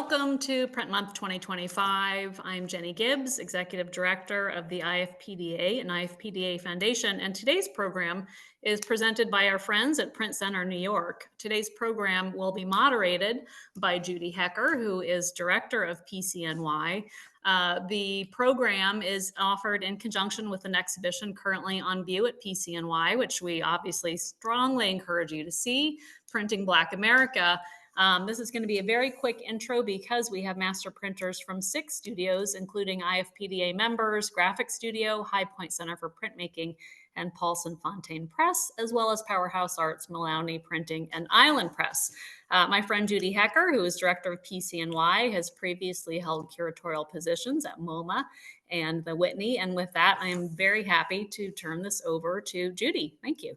Welcome to Print Month 2025. I'm Jenny Gibbs, Executive Director of the IFPDA and IFPDA Foundation, and today's program is presented by our friends at Print Center, New York. Today's program will be moderated by Judy Hecker, who is Director of PCNY. The program is offered in conjunction with an exhibition currently on view at PCNY, which we obviously strongly encourage you to see, Printing Black America. This is going to be a very quick intro because we have master printers from 6 studios, including IFPDA members, Graphicstudio, Highpoint Center for Printmaking, and Paulson Fontaine Press, as well as Powerhouse Arts, Mullowney Printing, and Island Press. My friend Judy Hecker, who is director of PCNY, has previously held curatorial positions at MoMA and the Whitney. And with that, I am very happy to turn this over to Judy. Thank you.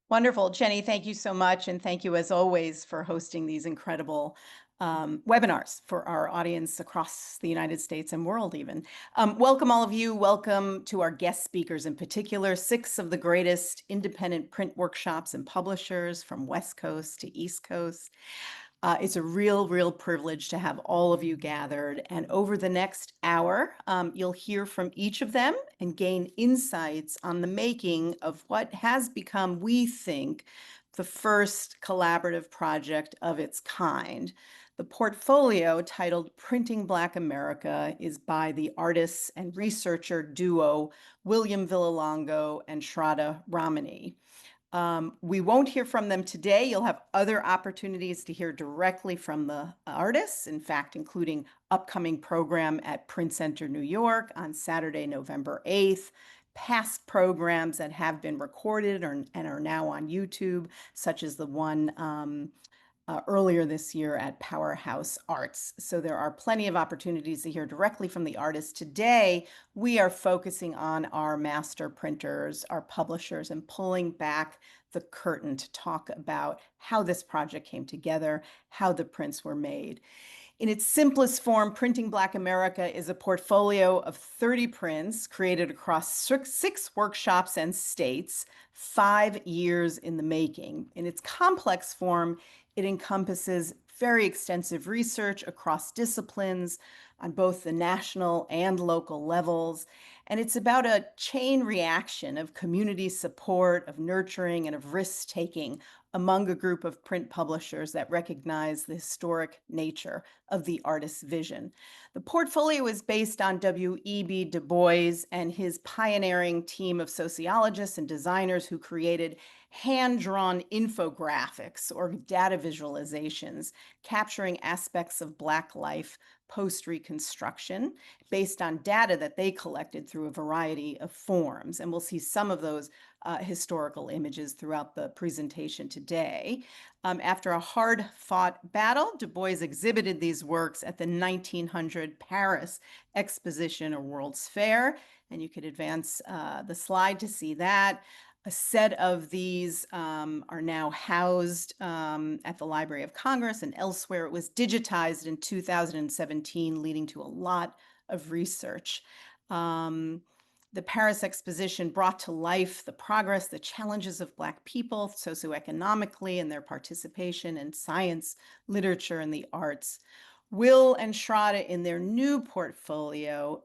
Wonderful. Jenny, thank you so much. And thank you, as always, for hosting these incredible webinars for our audience across the United States and world even. Welcome, all of you. Welcome to our guest speakers in particular, 6 of the greatest independent print workshops and publishers from West Coast to East Coast. It's a real privilege to have all of you gathered. And over the next hour, you'll hear from each of them and gain insights on the making of what has become, we think, the first collaborative project of its kind. The portfolio, titled Printing Black America, is by the artists and researcher duo William Villalongo and Shraddha Ramani. We won't hear from them today. You'll have other opportunities to hear directly from the artists, in fact, including upcoming program at Print Center, New York on Saturday, November 8th, past programs that have been recorded and are now on YouTube, such as the one earlier this year at Powerhouse Arts. So there are plenty of opportunities to hear directly from the artists. Today, we are focusing on our master printers, our publishers, and pulling back the curtain to talk about how this project came together, how the prints were made. In its simplest form, Printing Black America is a portfolio of 30 prints created across 6 workshops and states, 5 years in the making. In its complex form, it encompasses very extensive research across disciplines on both the national and local levels. And it's about a chain reaction of community support, of nurturing, and of risk-taking among a group of print publishers that recognize the historic nature of the artist's vision. The portfolio is based on W.E.B. Du Bois and his pioneering team of sociologists and designers who created hand-drawn infographics or data visualizations capturing aspects of Black life post-Reconstruction based on data that they collected through a variety of forms. And we'll see some of those historical images throughout the presentation today. After a hard-fought battle, Du Bois exhibited these works at the 1900 Paris Exposition or World's Fair, and you could advance the slide to see that. A set of these are now housed at the Library of Congress and elsewhere. It was digitized in 2017, leading to a lot of research. The Paris Exposition brought to life the progress, the challenges of Black people socioeconomically and their participation in science, literature, and the arts. Will and Shraddha, in their new portfolio,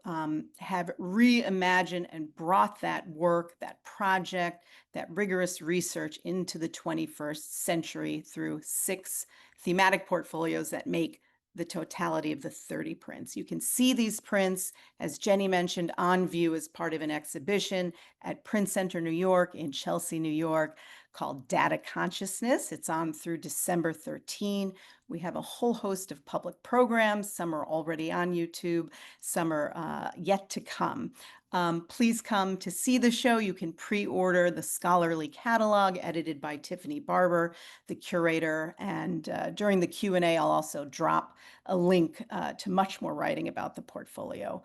have reimagined and brought that work, that project, that rigorous research into the 21st century through 6 thematic portfolios that make the totality of the 30 prints. You can see these prints, as Jenny mentioned, on view as part of an exhibition at Print Center, New York, in Chelsea, New York, called Data Consciousness. It's on through December 13. We have a whole host of public programs. Some are already on YouTube. Some are yet to come. Please come to see the show. You can pre-order the scholarly catalog edited by Tiffany Barber, the curator. And during the Q&A, I'll also drop a link to much more writing about the portfolio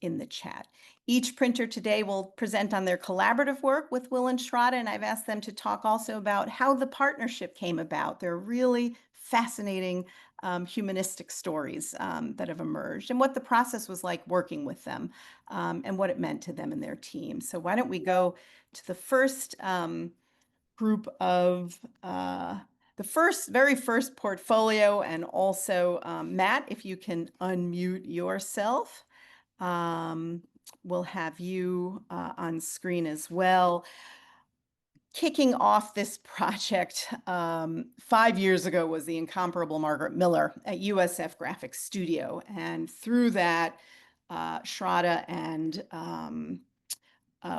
in the chat. Each printer today will present on their collaborative work with Will and Shraddha, and I've asked them to talk also about how the partnership came about. They're really fascinating humanistic stories that have emerged and what the process was like working with them and what it meant to them and their team. So why don't we go to the first group of very first portfolio, and also Matt, if you can unmute yourself, we'll have you on screen as well. Kicking off this project 5 years ago was the incomparable Margaret Miller at USF Graphicstudio, and through that, Shraddha and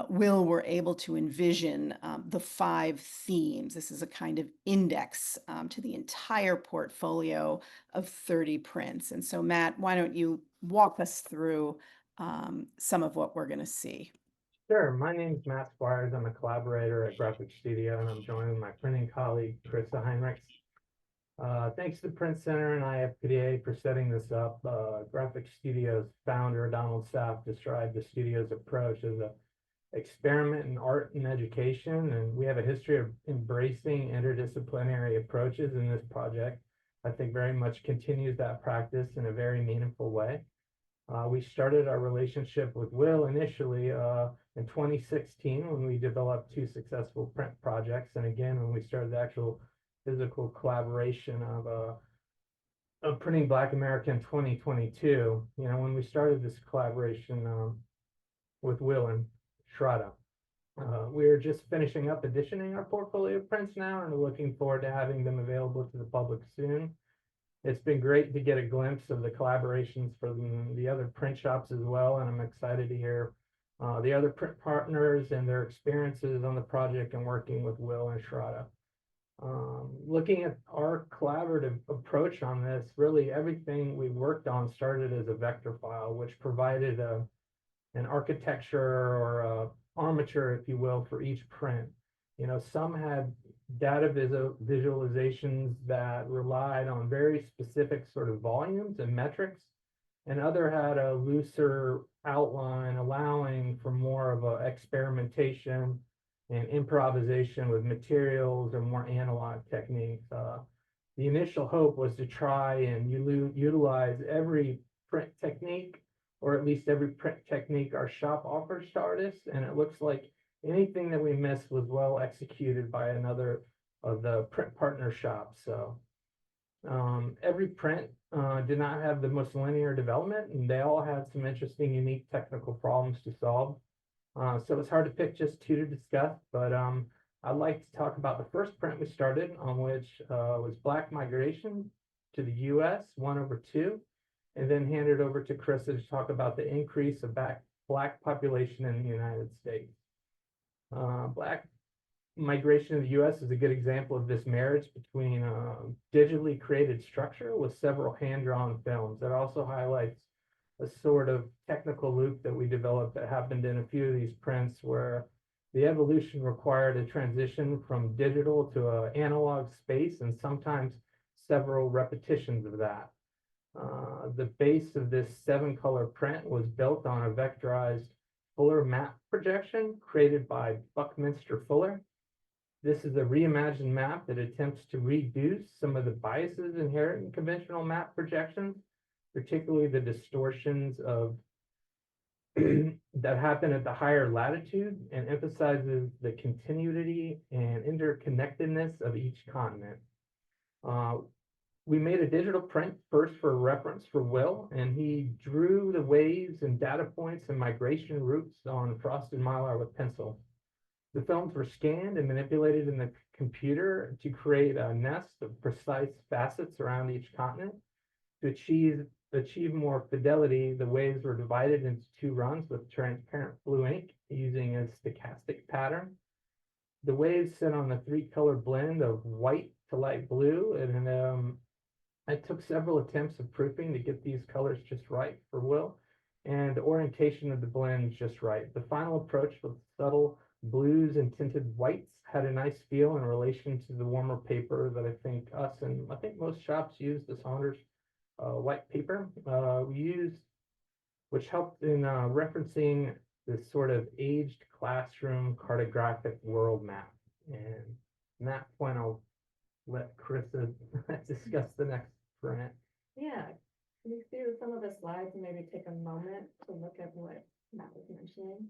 Will were able to envision the 5 themes. This is a kind of index to the entire portfolio of 30 prints. And so, Matt, why don't you walk us through some of what we're going to see? Sure. My name is Matt Squires. I'm a collaborator at Graphicstudio, and I'm joined with my printing colleague, Krista Heinrichs. Thanks to the Print Center and IFPDA for setting this up. Graphicstudio's founder, Donald Saff, described the studio's approach as an experiment in art and education, and we have a history of embracing interdisciplinary approaches in this project. I think very much continues that practice in a very meaningful way. We started our relationship with Will initially in 2016 when we developed 2 successful print projects, and again when we started the actual physical collaboration of Printing Black America in 2022. You know, when we started this collaboration with Will and Shraddha, we're just finishing up editioning our portfolio of prints now, and we're looking forward to having them available to the public soon. It's been great to get a glimpse of the collaborations from the other print shops as well, and I'm excited to hear the other print partners and their experiences on the project and working with Will and Shraddha. Looking at our collaborative approach on this, really everything we worked on started as a vector file, which provided an architecture or a armature, if you will, for each print. You know, some had data visualizations that relied on very specific sort of volumes and metrics, and other had a looser outline, allowing for more of a experimentation and improvisation with materials or more analog techniques. The initial hope was to try and utilize every print technique, or at least every print technique our shop offers to artists, and it looks like anything that we missed was well executed by another of the print partner shops. So every print did not have the most linear development, and they all had some interesting, unique technical problems to solve. So it's hard to pick just 2 to discuss, but I'd like to talk about the first print we started on, which was Black Migration to the US 1/2, and then hand it over to Krista to talk about the increase of Black population in the United States. Black migration to the US is a good example of this marriage between digitally created structure with several hand-drawn films. It also highlights a sort of technical loop that we developed that happened in a few of these prints, where the evolution required a transition from digital to an analog space, and sometimes several repetitions of that. The base of this 7-color print was built on a vectorized Fuller map projection created by Buckminster Fuller. This is a reimagined map that attempts to reduce some of the biases inherent in conventional map projections, particularly the distortions of that happen at the higher latitude, and emphasizes the continuity and interconnectedness of each continent. We made a digital print first for reference for Will, and he drew the waves and data points and migration routes on frosted mylar with pencil. The films were scanned and manipulated in the computer to create a nest of precise facets around each continent. To achieve more fidelity, the waves were divided into 2 runs with transparent blue ink using a stochastic pattern. The waves sit on a 3-color blend of white to light blue, and I took several attempts of proofing to get these colors just right for Will, and the orientation of the blend just right. The final approach with subtle blues and tinted whites had a nice feel in relation to the warmer paper that I think most shops use, the Saunders white paper we used, which helped in referencing this sort of aged classroom cartographic world map. And from that point, I'll let Krista discuss the next print. Yeah, can you see some of the slides and maybe take a moment to look at what Matt was mentioning?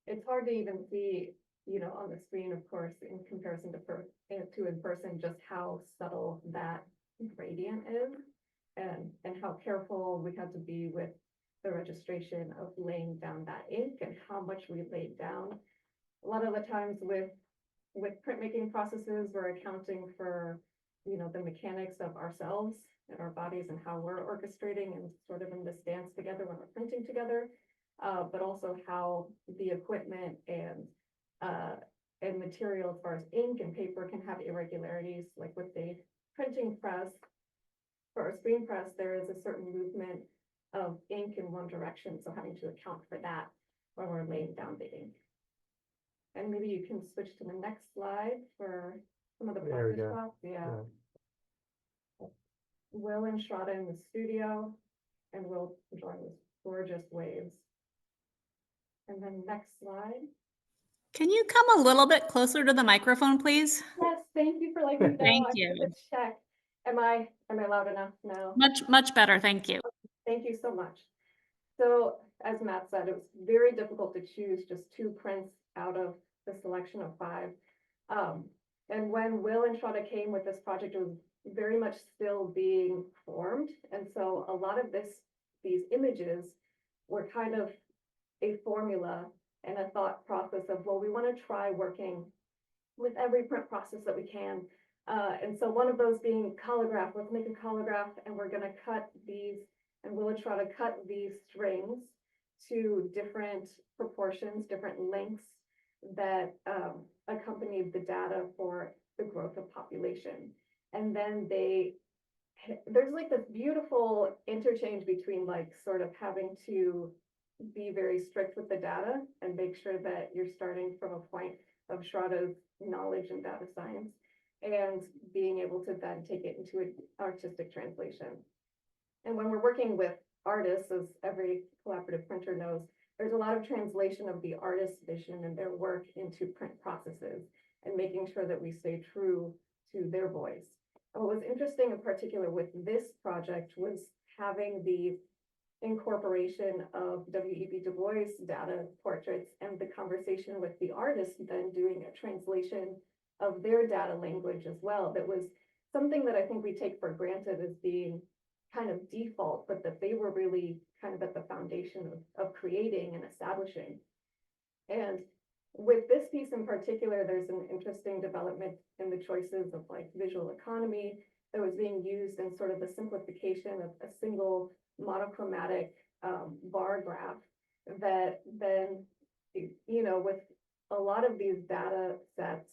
It's hard to even see on the screen, of course, in comparison to in person, just how subtle that gradient is, and how careful we had to be with the registration of laying down that ink and how much we laid down. A lot of the times with printmaking processes, we're accounting for, the mechanics of ourselves and our bodies and how we're orchestrating and sort of in this dance together when we're printing together, but also how the equipment and material as far as ink and paper can have irregularities, like with the printing press. For our screen press, there is a certain movement of ink in one direction, so having to account for that when we're laying down the ink. And maybe you can switch to the next slide for some of the There we process go. shots. Yeah. Will and Shraddha in the studio, and Will drawing these gorgeous waves. And then next slide. Can you come a little bit closer to the microphone, please? Yes, thank you for letting me know. Thank I you. have to check. Am I loud enough now? Much better, thank you. Thank you so much. So as Matt said, it was very difficult to choose just 2 prints out of the selection of 5. And when Will and Shraddha came with this project, it was very much still being formed. And so a lot of these images were kind of a formula and a thought process of, well, we want to try working with every print process that we can. And so one of those being collagraph. Let's make a collagraph, and we're going to cut these, and we'll try to cut these strings to different proportions, different lengths that accompanied the data for the growth of population. And then there's like this beautiful interchange between like sort of having to be very strict with the data and make sure that you're starting from a point of Shraddha's knowledge and data science, and being able to then take it into an artistic translation. And when we're working with artists, as every collaborative printer knows, there's a lot of translation of the artist's vision and their work into print processes, and making sure that we stay true to their voice. And what was interesting in particular with this project was having the incorporation of W.E.B. Du Bois data portraits and the conversation with the artist, then doing a translation of their data language as well. That was something that I think we take for granted as being kind of default, but that they were really kind of at the foundation of creating and establishing. And with this piece in particular, there's an interesting development in the choices of like visual economy that was being used in sort of the simplification of a single monochromatic bar graph that then, with a lot of these data sets,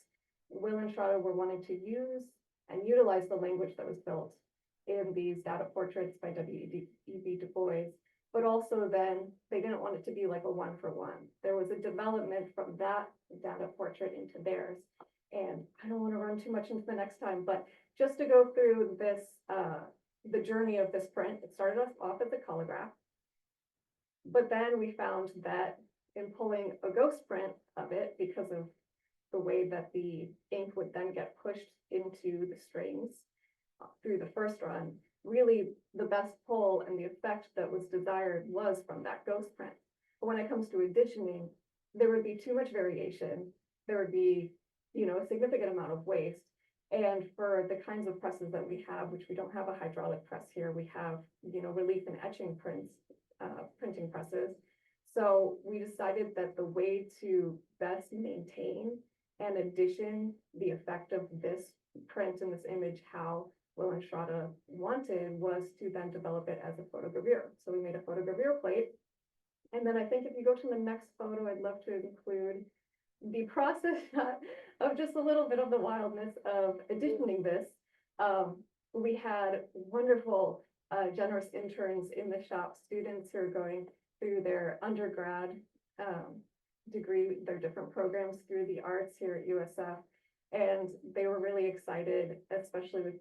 Will and Shraddha were wanting to use and utilize the language that was built in these data portraits by W.E.B. Du Bois, but also then they didn't want it to be like a 1-for-1. There was a development from that data portrait into theirs. And I don't want to run too much into the next time, but just to go through this, the journey of this print, it started us off as a collagraph. But then we found that in pulling a ghost print of it, because of the way that the ink would then get pushed into the strings through the first run, really the best pull and the effect that was desired was from that ghost print. But when it comes to editioning, there would be too much variation. There would be, a significant amount of waste. And for the kinds of presses that we have, which we don't have a hydraulic press here, we have, relief and etching printing presses. So we decided that the way to best maintain and edition the effect of this print and this image, how Will and Shraddha wanted, was to then develop it as a photogravure. So we made a photogravure plate. And then I think if you go to the next photo, I'd love to include the process of just a little bit of the wildness of editioning this. We had wonderful, generous interns in the shop, students who are going through their undergrad degree, their different programs through the arts here at USF. And they were really excited, especially with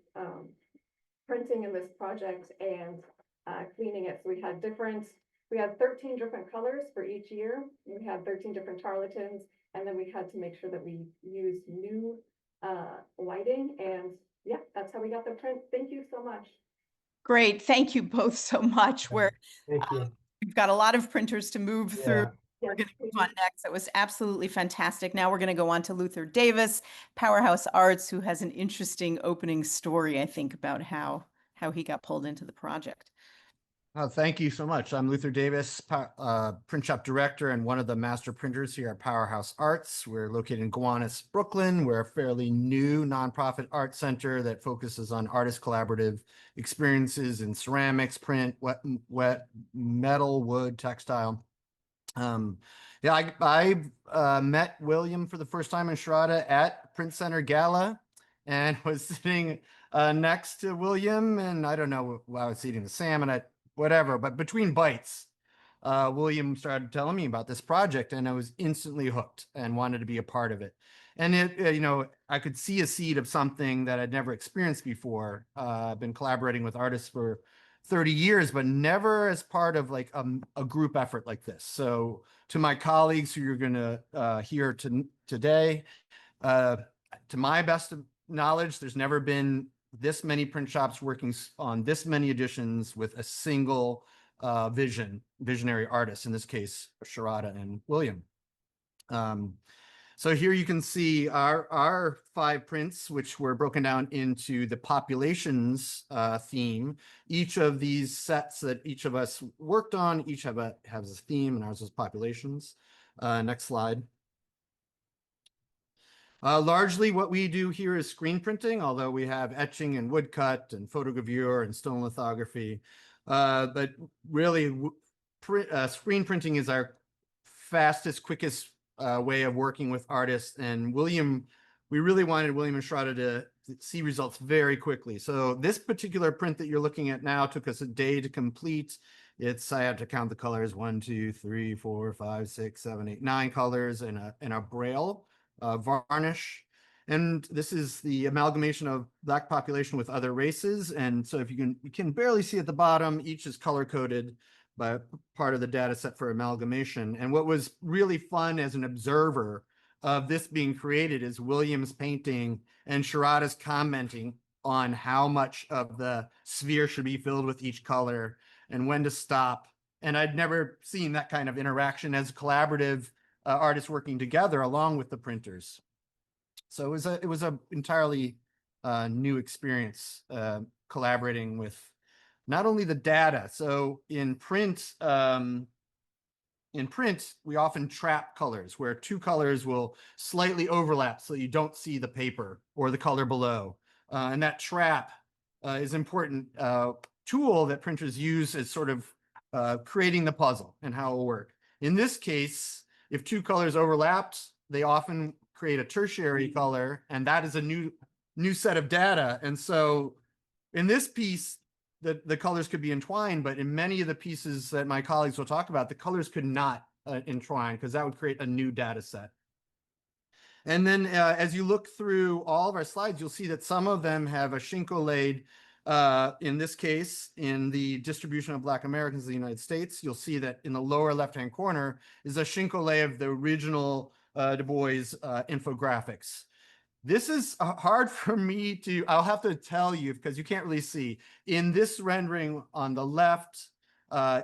printing in this project and cleaning it. So we had 13 different colors for each year. We had 13 different charlatans, and then we had to make sure that we used new lighting. And yeah, that's how we got the print. Thank you so much. Great. Thank you both so much. Thank you. We've got a lot of printers to move through. We're Yes, going to move please. on next. That was absolutely fantastic. Now we're going to go on to Luther Davis, Powerhouse Arts, who has an interesting opening story, I think, about how he got pulled into the project. Thank you so much. I'm Luther Davis, print shop director and one of the master printers here at Powerhouse Arts. We're located in Gowanus, Brooklyn. We're a fairly new nonprofit art center that focuses on artist collaborative experiences in ceramics, print, wet metal, wood, textile. Yeah, I met William for the first time in Shraddha at Print Center Gala and was sitting next to William, and I don't know, I was eating the salmon, whatever, but between bites, William started telling me about this project, and I was instantly hooked and wanted to be a part of it. And I could see a seed of something that I'd never experienced before. I've been collaborating with artists for 30 years, but never as part of like a group effort like this. So to my colleagues who you're going to hear today, to my best of knowledge, there's never been this many print shops working on this many editions with a single visionary artist, in this case, Shraddha and William. So here you can see our 5 prints, which were broken down into the populations theme. Each of these sets that each of us worked on, each has a theme, and ours is populations. Next slide. Largely what we do here is screen printing, although we have etching and woodcut and photogravure and stone lithography. But really, screen printing is our fastest, quickest way of working with artists. And we really wanted William and Shraddha to see results very quickly. So this particular print that you're looking at now took us a day to complete. I have to count the colors, 1, 2, 3, 4, 5, 6, 7, 8, 9 colors in a braille varnish. And this is the amalgamation of Black population with other races. And so if you can barely see at the bottom, each is color coded by part of the data set for amalgamation. And what was really fun as an observer of this being created is William's painting and Shraddha's commenting on how much of the sphere should be filled with each color and when to stop. And I'd never seen that kind of interaction as collaborative artists working together along with the printers. So it was a entirely new experience collaborating with not only the data. So in print, we often trap colors where 2 colors will slightly overlap so you don't see the paper or the color below. And that trap is an important tool that printers use as sort of creating the puzzle and how it will work. In this case, if 2 colors overlapped, they often create a tertiary color, and that is a new set of data. And so in this piece, the colors could be entwined, but in many of the pieces that my colleagues will talk about, the colors could not entwine because that would create a new data set. And then as you look through all of our slides, you'll see that some of them have a Shinko laid. In this case, in the distribution of Black Americans in the United States, you'll see that in the lower left-hand corner is a Shinko lay of the original Du Bois infographics. This is hard for me to, I'll have to tell you because you can't really see. In this rendering on the left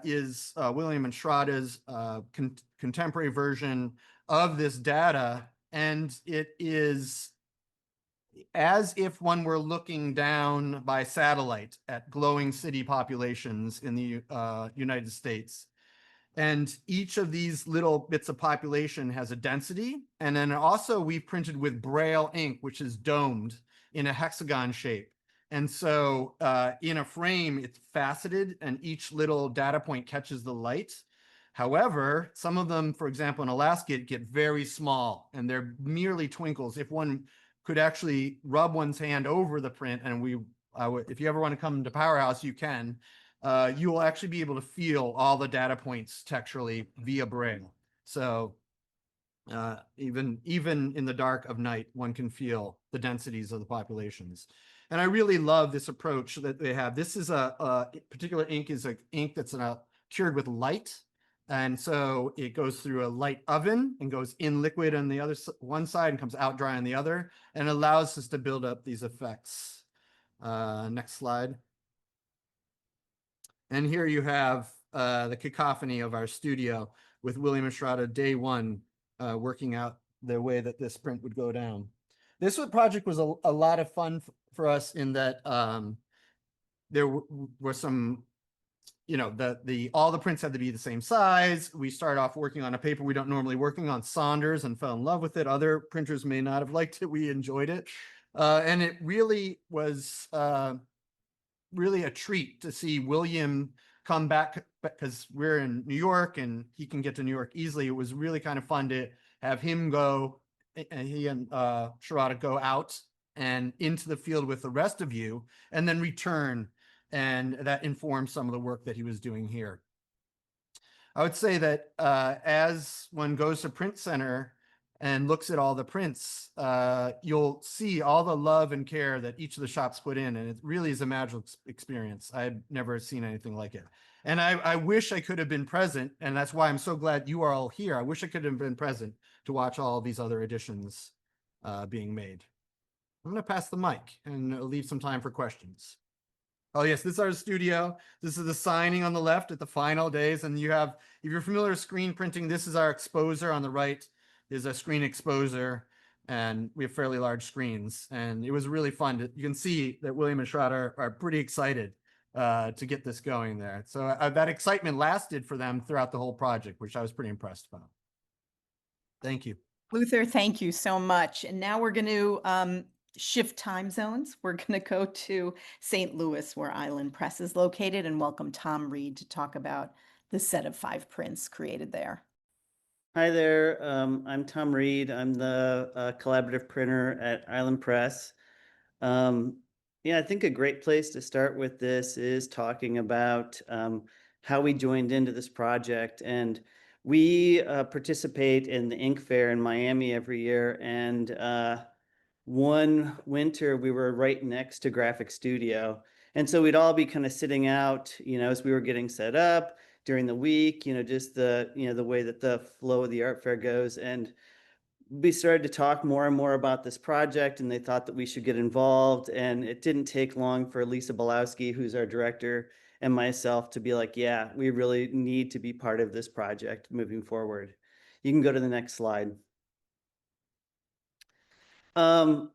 is William and Shraddha's contemporary version of this data. And it is as if one were looking down by satellite at glowing city populations in the United States. And each of these little bits of population has a density. And then also we've printed with Braille ink, which is domed in a hexagon shape. And so in a frame, it's faceted and each little data point catches the light. However, some of them, for example, in Alaska, get very small and they're merely twinkles. If one could actually rub one's hand over the print, and if you ever want to come to Powerhouse, you can. You will actually be able to feel all the data points texturally via Braille. So even in the dark of night, one can feel the densities of the populations. And I really love this approach that they have. This is a particular ink is an ink that's cured with light. And so it goes through a light oven and goes in liquid on the one side and comes out dry on the other, and allows us to build up these effects. Next slide. And here you have the cacophony of our studio with William and Shraddha day one, working out the way that this print would go down. This project was a lot of fun for us in that there were some, you know, all the prints had to be the same size. We started off working on a paper we don't normally working on, Saunders, and fell in love with it. Other printers may not have liked it. We enjoyed it. And it really was really a treat to see William come back, because we're in New York and he can get to New York easily. It was really kind of fun to have him go, and he and Shraddha go out and into the field with the rest of you, and then return. And that informed some of the work that he was doing here. I would say that as one goes to Print Center and looks at all the prints, you'll see all the love and care that each of the shops put in. And it really is a magical experience. I've never seen anything like it. And I wish I could have been present. And that's why I'm so glad you are all here. I wish I could have been present to watch all these other editions being made. I'm going to pass the mic and leave some time for questions. Oh yes, this is our studio. This is the signing on the left at the final days. And you have, if you're familiar with screen printing, this is our exposer on the right. There's a screen exposer, and we have fairly large screens. And it was really fun. You can see that William and Shraddha are pretty excited to get this going there. So that excitement lasted for them throughout the whole project, which I was pretty impressed about. Thank you. Luther, thank you so much. And now we're going to shift time zones. We're going to go to St. Louis, where Island Press is located, and welcome Tom Reed to talk about the set of 5 prints created there. Hi there, I'm Tom Reed. I'm the collaborative printer at Island Press. Yeah, I think a great place to start with this is talking about how we joined into this project. And we participate in the Ink Fair in Miami every year. And one winter we were right next to Graphicstudio. And so we'd all be kind of sitting out, you know, as we were getting set up during the week, you know, just the way that the flow of the art fair goes. And we started to talk more and more about this project, and they thought that we should get involved. And it didn't take long for Lisa Bolowski, who's our director, and myself to be like, yeah, we really need to be part of this project moving forward. You can go to the next slide. I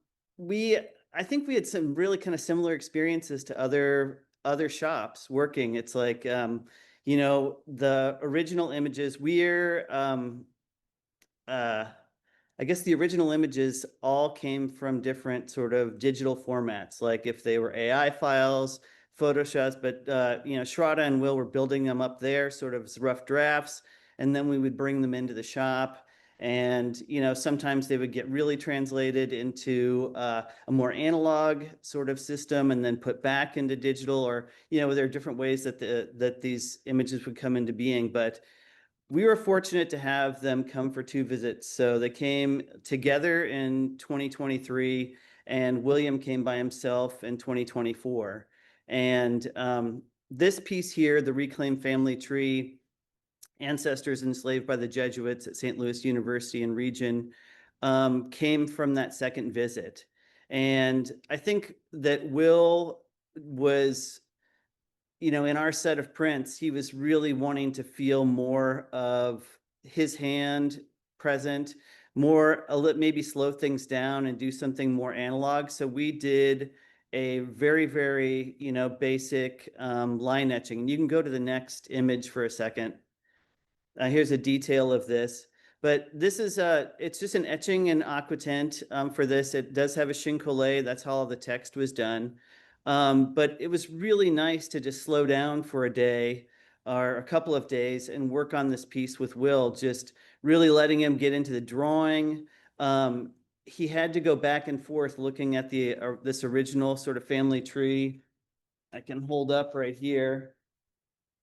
think we had some really kind of similar experiences to other shops working. It's like, you know, the original images, I guess the original images all came from different sort of digital formats, like if they were AI files, Photoshops, but, you know, Shraddha and Will were building them up there sort of as rough drafts, and then we would bring them into the shop. And, you know, sometimes they would get really translated into a more analog sort of system and then put back into digital, or, you know, there are different ways that that these images would come into being. But we were fortunate to have them come for 2 visits. So they came together in 2023, and William came by himself in 2024. And this piece here, the Reclaimed Family Tree, Ancestors Enslaved by the Jesuits at St. Louis University and Region, came from that second visit. And I think that Will was, you know, in our set of prints, he was really wanting to feel more of his hand present, more, maybe slow things down and do something more analog. So we did a very, very, you know, basic line etching. You can go to the next image for a second. Here's a detail of this, but this is it's just an etching in aquatint for this. It does have a chincolet. That's how all the text was done. But it was really nice to just slow down for a day or a couple of days and work on this piece with Will, just really letting him get into the drawing. He had to go back and forth looking at the this original sort of family tree. I can hold up right here,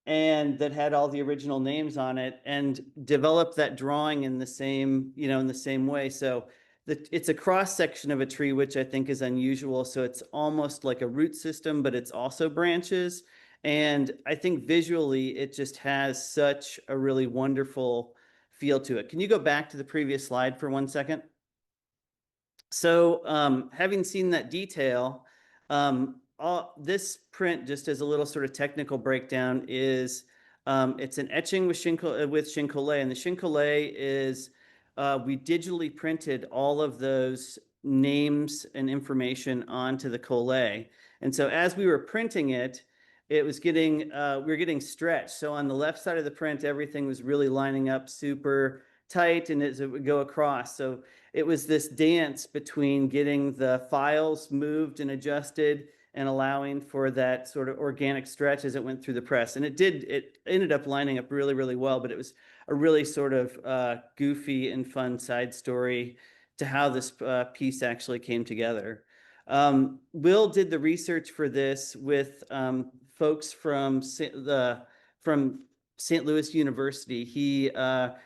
and that had all the original names on it, and develop that drawing in the same, you know, in the same way. So it's a cross section of a tree, which I think is unusual. So it's almost like a root system, but it's also branches. And I think visually it just has such a really wonderful feel to it. Can you go back to the previous slide for 1 second? So having seen that detail, this print, just as a little sort of technical breakdown, is It's an etching with Chincolay, and the Chincolay is we digitally printed all of those names and information onto the collé. And so as we were printing it, it was getting we were getting stretched. So on the left side of the print, everything was really lining up super tight, and as it would go across. So it was this dance between getting the files moved and adjusted and allowing for that sort of organic stretch as it went through the press. And it ended up lining up really, really well, but it was a really sort of goofy and fun side story to how this piece actually came together. Will did the research for this with folks from St. Louis University. He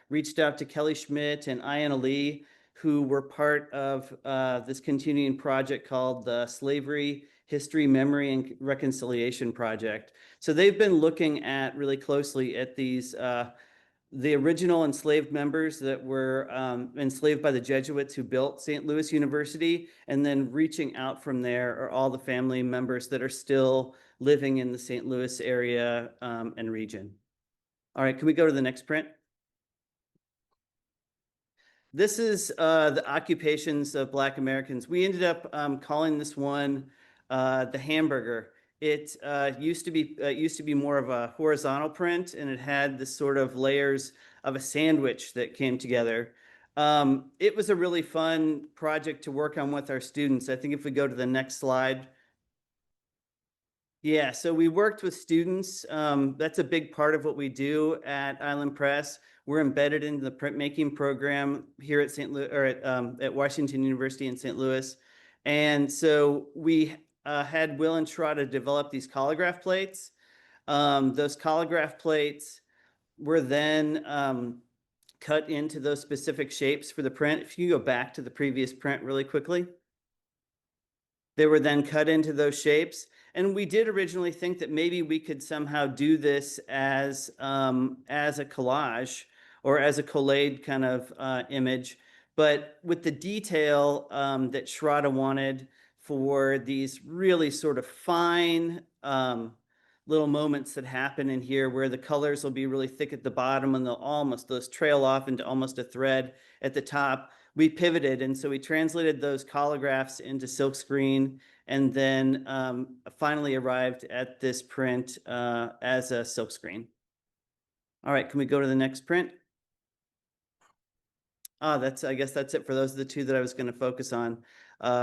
reached out to Kelly Schmidt and Ayanna Lee, who were part of this continuing project called the Slavery, History, Memory, and Reconciliation Project. So they've been looking at really closely at these the original enslaved members that were enslaved by the Jesuits who built St. Louis University, and then reaching out from there are all the family members that are still living in the St. Louis area and region. All right, can we go to the next print? This is the occupations of Black Americans. We ended up calling this one the hamburger. It used to be more of a horizontal print, and it had this sort of layers of a sandwich that came together. It was a really fun project to work on with our students. I think if we go to the next slide. Yeah, so we worked with students. That's a big part of what we do at Island Press. We're embedded into the printmaking program here at St. Louis, or at Washington University in St. Louis. And so we had Will and Shraddha develop these collograph plates. Those collograph plates were then cut into those specific shapes for the print. If you go back to the previous print really quickly, they were then cut into those shapes. And we did originally think that maybe we could somehow do this as a collage or as a collade kind of image. But with the detail that Shraddha wanted for these really sort of fine little moments that happen in here where the colors will be really thick at the bottom and those trail off into almost a thread at the top, we pivoted. And so we translated those collographs into silkscreen and then finally arrived at this print as a silkscreen. All right, can we go to the next print? I guess that's it for those of the two that I was going to focus on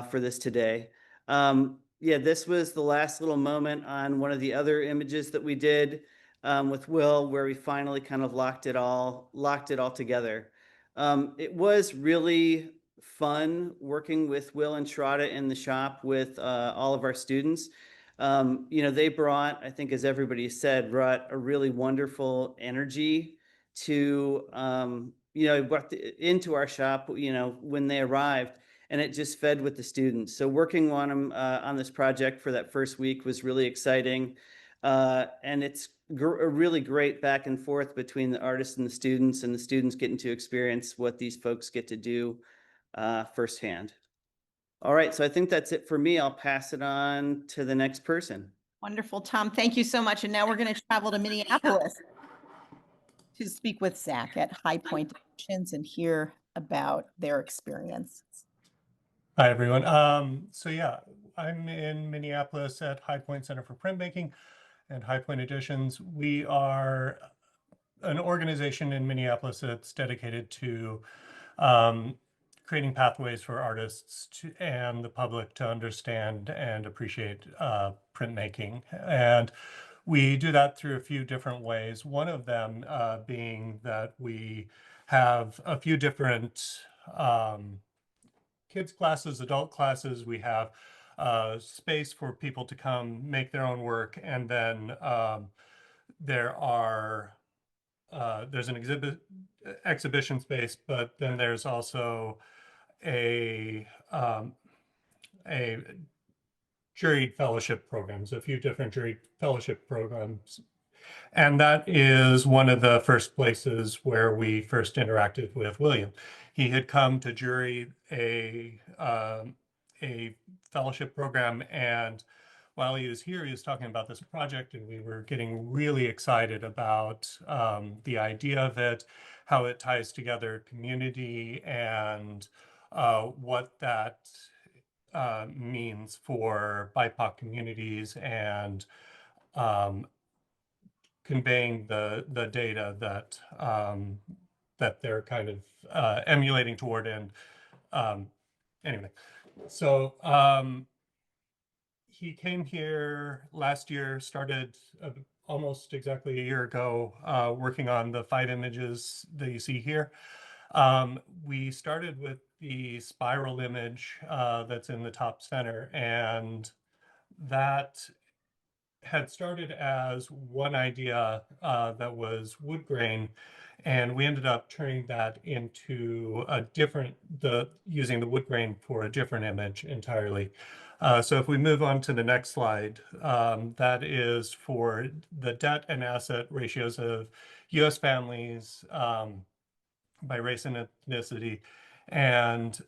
for this today. Yeah, this was the last little moment on one of the other images that we did with Will, where we finally kind of locked it all together. It was really fun working with Will and Shraddha in the shop with all of our students. They brought, I think, as everybody said, brought a really wonderful energy to into our shop, when they arrived, and it just fed with the students. So working on them on this project for that first week was really exciting. And it's a really great back and forth between the artists and the students getting to experience what these folks get to do firsthand. All right, so I think that's it for me. I'll pass it on to the next person. Wonderful, Tom. Thank you so much. And now we're going to travel to Minneapolis to speak with Zach at Highpoint and hear about their experience. Hi, everyone. So yeah, I'm in Minneapolis at Highpoint Center for Printmaking and Highpoint Editions. We are an organization in Minneapolis that's dedicated to creating pathways for artists and the public to understand and appreciate printmaking. And we do that through a few different ways. One of them being that we have a few different kids classes, adult classes. We have space for people to come make their own work. And then there's an exhibition space, but then there's also a juried fellowship programs, a few different juried fellowship programs. And that is one of the first places where we first interacted with William. He had come to jury a fellowship program, and while he was here, he was talking about this project, and we were getting really excited about the idea of it, how it ties together community, and what that means for BIPOC communities, and conveying the data that that they're kind of emulating toward. And anyway, so he came here last year, started almost exactly a year ago, working on the 5 images that you see here. We started with the spiral image that's in the top center, and that had started as one idea that was wood grain, and we ended up turning that into a different, using the wood grain for a different image entirely. So if we move on to the next slide, that is for the debt and asset ratios of US families by race and ethnicity. And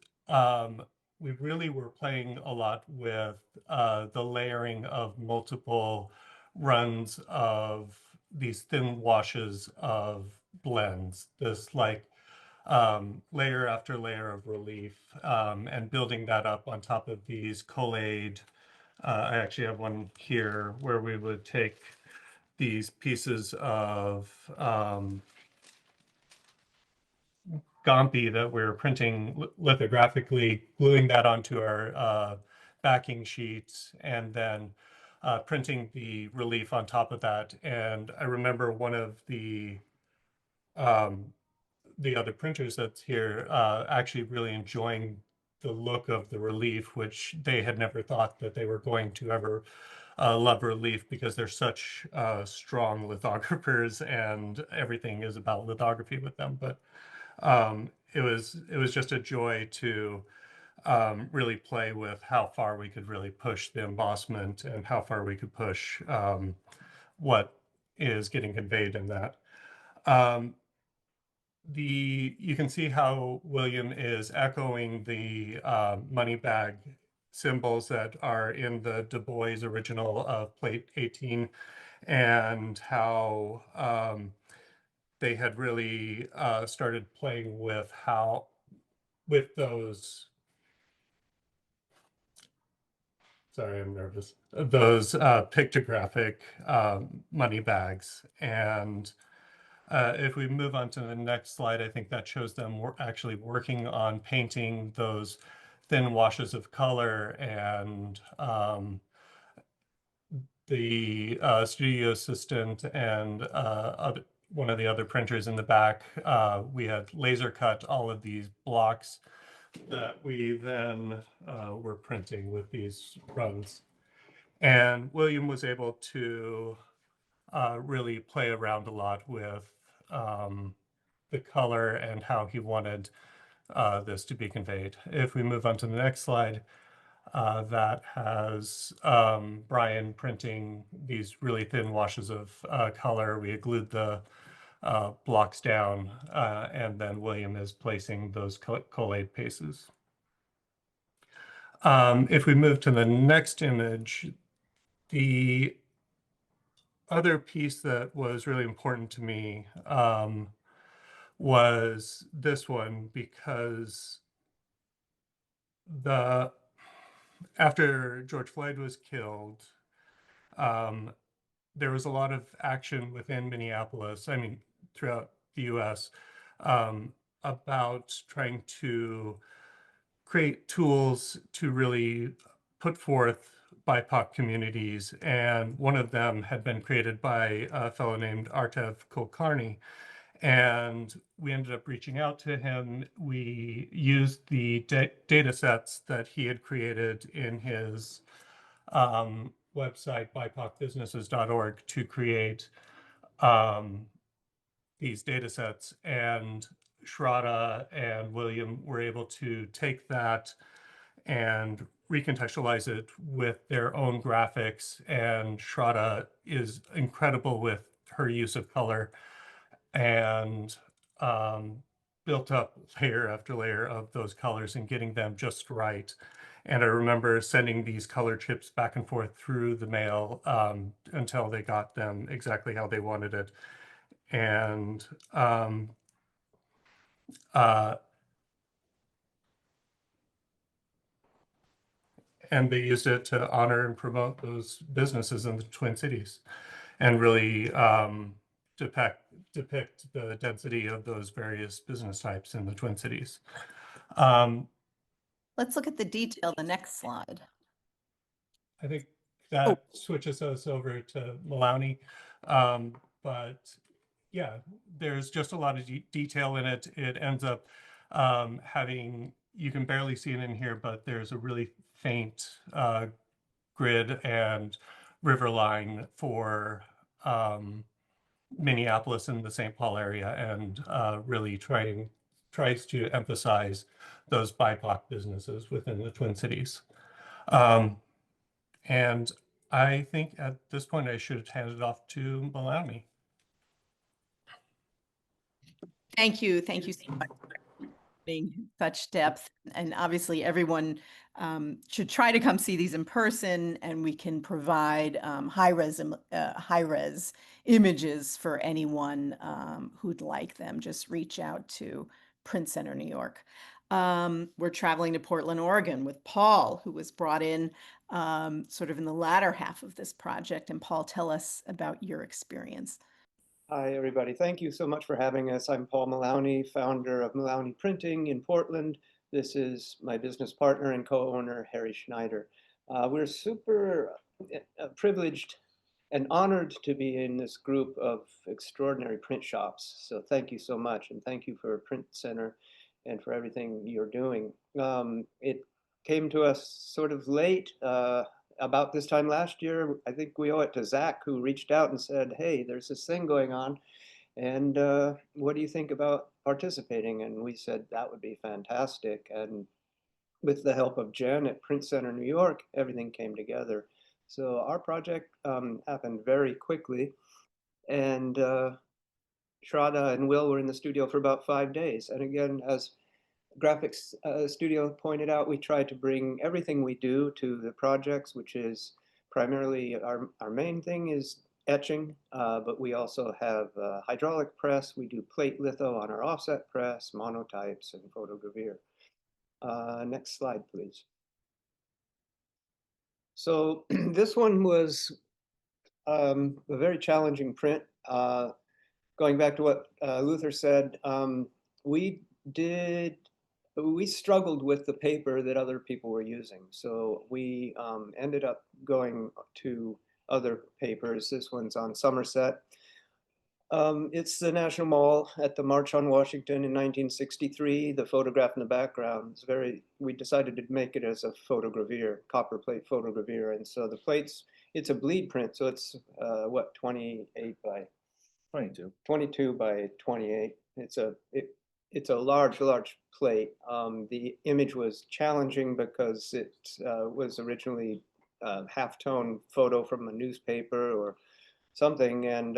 we really were playing a lot with the layering of multiple runs of these thin washes of blends, this like layer after layer of relief, and building that up on top of these collade. I actually have one here where we would take these pieces of Gompi that we're printing lithographically, gluing that onto our backing sheets, and then printing the relief on top of that. And I remember one of the other printers that's here actually really enjoying the look of the relief, which they had never thought that they were going to ever love relief, because they're such strong lithographers and everything is about lithography with them. But it was just a joy to really play with how far we could really push the embossment and how far we could push what is getting conveyed in that. You can see how William is echoing the money bag symbols that are in the Du Bois original of plate 18, and how they had really started playing with those, sorry, I'm nervous, those pictographic money bags. And if we move on to the next slide, I think that shows them actually working on painting those thin washes of color. And the studio assistant and one of the other printers in the back, we had laser cut all of these blocks that we then were printing with these runs. And William was able to really play around a lot with the color and how he wanted this to be conveyed. If we move on to the next slide, that has Brian printing these really thin washes of color. We had glued the blocks down, and then William is placing those collate pieces. If we move to the next image, the other piece that was really important to me was this one, because after George Floyd was killed, there was a lot of action within Minneapolis, I mean, throughout the US, about trying to create tools to really put forth BIPOC communities. And one of them had been created by a fellow named Artev Kulkarni. And we ended up reaching out to him. We used the data sets that he had created in his website, bipocbusinesses.org, to create these data sets. And Shraddha and William were able to take that and recontextualize it with their own graphics. And Shraddha is incredible with her use of color. And built up layer after layer of those colors and getting them just right. And I remember sending these color chips back and forth through the mail until they got them exactly how they wanted it. And they used it to honor and promote those businesses in the Twin Cities and really depict the density of those various business types in the Twin Cities. Let's look at the detail, the next slide. I think that switches us over to Mullowney. But yeah, there's just a lot of detail in it. It ends up having, you can barely see it in here, but there's a really faint grid and river line for Minneapolis and the St. Paul area, and really tries to emphasize those BIPOC businesses within the Twin Cities. And I think at this point I should hand it off to Mullowney. Thank you so much for being such depth. And obviously everyone should try to come see these in person, and we can provide high-res images for anyone who'd like them. Just reach out to Print Center New York. We're traveling to Portland, Oregon with Paul, who was brought in sort of in the latter half of this project. And Paul, tell us about your experience. Hi, everybody. Thank you so much for having us. I'm Paul Mullowney, founder of Mullowney Printing in Portland. This is my business partner and co-owner, Harry Schneider. We're super privileged and honored to be in this group of extraordinary print shops. So thank you so much. And thank you for Print Center and for everything you're doing. It came to us sort of late, about this time last year. I think we owe it to Zach, who reached out and said, hey, there's this thing going on, and what do you think about participating? And we said that would be fantastic. And with the help of Jen at Print Center New York, everything came together. So our project happened very quickly, and Shraddha and Will were in the studio for about 5 days. And again, as Graphicstudio pointed out, we try to bring everything we do to the projects, which is primarily our main thing is etching, but we also have hydraulic press. We do plate litho on our offset press, monotypes, and photogravure. Next slide, please. So this one was a very challenging print. Going back to what Luther said, we struggled with the paper that other people were using. So we ended up going to other papers. This one's on Somerset. It's the National Mall at the March on Washington in 1963. The photograph in the background is we decided to make it as a photogravure, copper plate photogravure. And so the plates, it's a bleed print. So it's what, 28 by 22. 22 by 28. It's a large plate. The image was challenging because it was originally a half-tone photo from a newspaper or something. And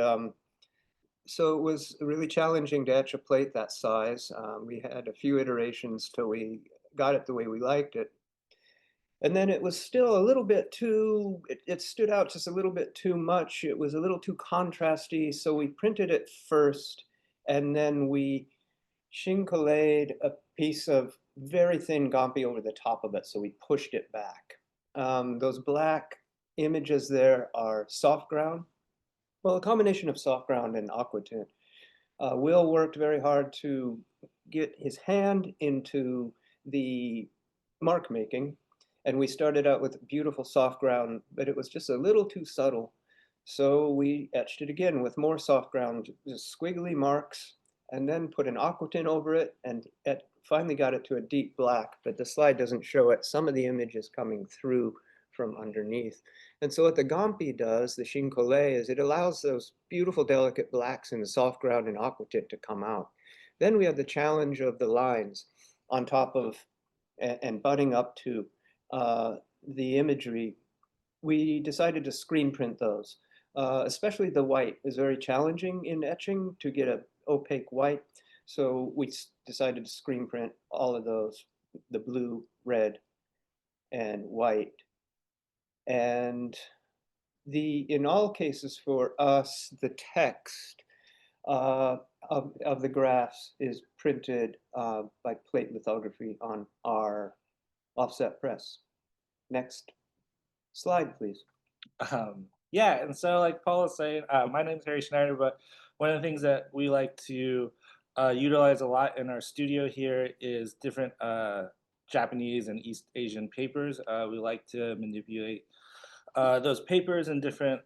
so it was really challenging to etch a plate that size. We had a few iterations till we got it the way we liked it. And then it was still a little bit too, it stood out just a little bit too much. It was a little too contrasty. So we printed it first, and then we shinkolayed a piece of very thin Gampi over the top of it, so we pushed it back. Those black images there are soft ground. Well, a combination of soft ground and aqua tint. Will worked very hard to get his hand into the mark making, and we started out with beautiful soft ground, but it was just a little too subtle. So we etched it again with more soft ground, just squiggly marks, and then put an aqua tint over it, and finally got it to a deep black, but the slide doesn't show it. Some of the image is coming through from underneath. And so what the Gampi does, the Shinkolay, is it allows those beautiful delicate blacks in the soft ground and aqua tint to come out. Then we have the challenge of the lines on top of and butting up to the imagery. We decided to screen print those. Especially the white is very challenging in etching to get a opaque white. So we decided to screen print all of those, the blue, red, and white. And in all cases for us, the text of the graphs is printed by plate lithography on our offset press. Next slide, please. Yeah, and so like Paul was saying, my name is Harry Schneider, but one of the things that we like to utilize a lot in our studio here is different Japanese and East Asian papers. We like to manipulate those papers in different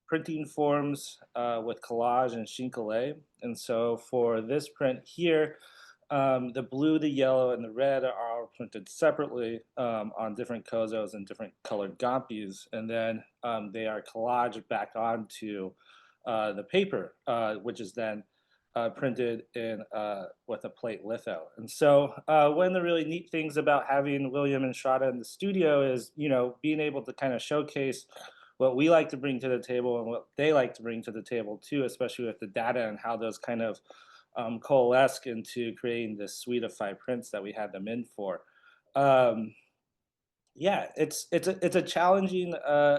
printing forms with collage and shinkale. And so for this print here, the blue, the yellow, and the red are all printed separately on different kozos and different colored gampis, and then they are collaged back onto the paper, which is then printed in with a plate litho. And so one of the really neat things about having William and Shraddha in the studio is, you know, being able to kind of showcase what we like to bring to the table and what they like to bring to the table too, especially with the data and how those kind of coalesce into creating this suite of 5 prints that we had them in for. Yeah, it's a challenging,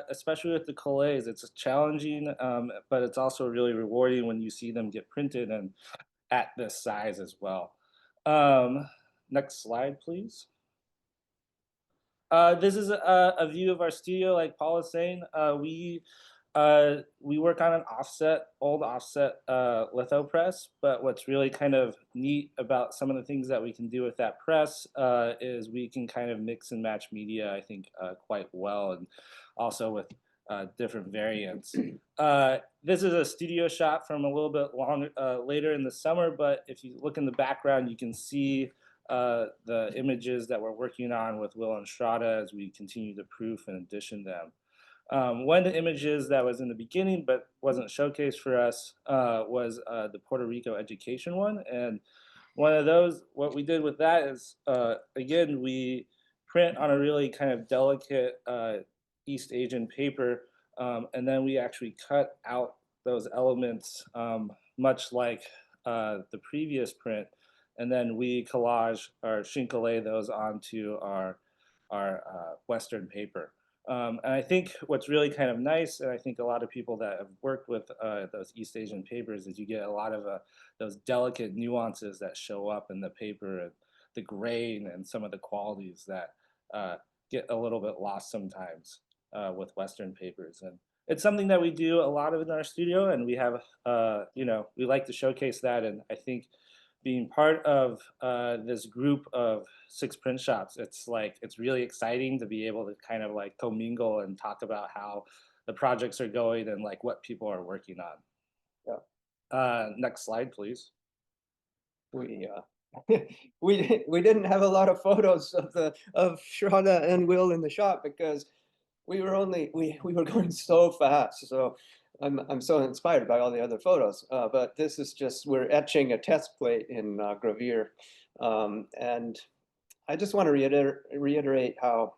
especially with the collages. It's challenging, but it's also really rewarding when you see them get printed and at this size as well. Next slide, please. This is a view of our studio. Like Paul was saying, we work on an old offset litho press, but what's really kind of neat about some of the things that we can do with that press is we can kind of mix and match media, I think, quite well, and also with different variants. This is a studio shot from a little bit later in the summer, but if you look in the background, you can see the images that we're working on with Will and Shraddha as we continue to proof and edition them. One of the images that was in the beginning but wasn't showcased for us was the Puerto Rico education one. And one of those, what we did with that is, again, we print on a really kind of delicate East Asian paper, and then we actually cut out those elements much like the previous print, and then we collage or shinkale those onto our Western paper. And I think what's really kind of nice, and I think a lot of people that have worked with those East Asian papers, is you get a lot of those delicate nuances that show up in the paper, and the grain and some of the qualities that get a little bit lost sometimes with Western papers. And it's something that we do a lot of in our studio, and we have, you know, we like to showcase that. And I think being part of this group of 6 print shops, it's really exciting to be able to kind of like commingle and talk about how the projects are going and like what people are working on. Yeah. Next slide, please. We didn't have a lot of photos of Shraddha and Will in the shop because we were going so fast. So I'm so inspired by all the other photos, but this is just, we're etching a test plate in gravure. And I just want to reiterate how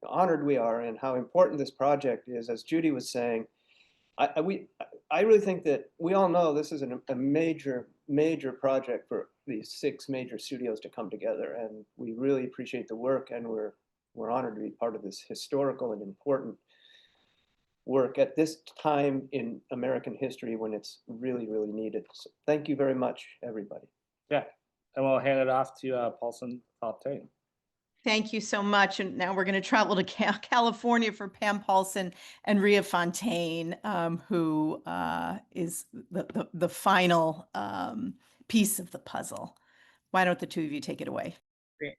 honored we are and how important this project is. As Judy was saying, I really think that we all know this is a major project for these 6 major studios to come together, and we really appreciate the work, and we're honored to be part of this historical and important work at this time in American history when it's really, really needed. So thank you very much, everybody. Yeah, and we'll hand it off to Paulson Fontaine. Thank you so much. And now we're going to travel to California for Pam Paulson and Ria Fontaine, who is the final piece of the puzzle. Why don't the two of you take it away? Great.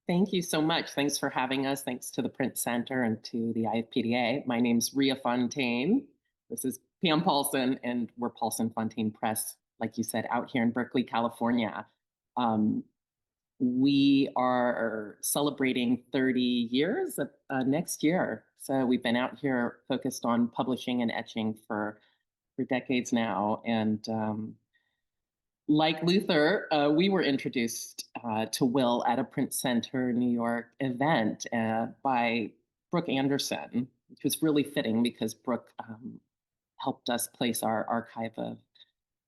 Thank you so much. Thanks for having us. Thanks to the Print Center and to the IFPDA. My name's Ria Fontaine. This is Pam Paulson, and we're Paulson Fontaine Press, like you said, out here in Berkeley, California. We are celebrating 30 years next year. So we've been out here focused on publishing and etching for decades now. And like Luther, we were introduced to Will at a Print Center New York event by Brooke Anderson, which was really fitting because Brooke helped us place our archive of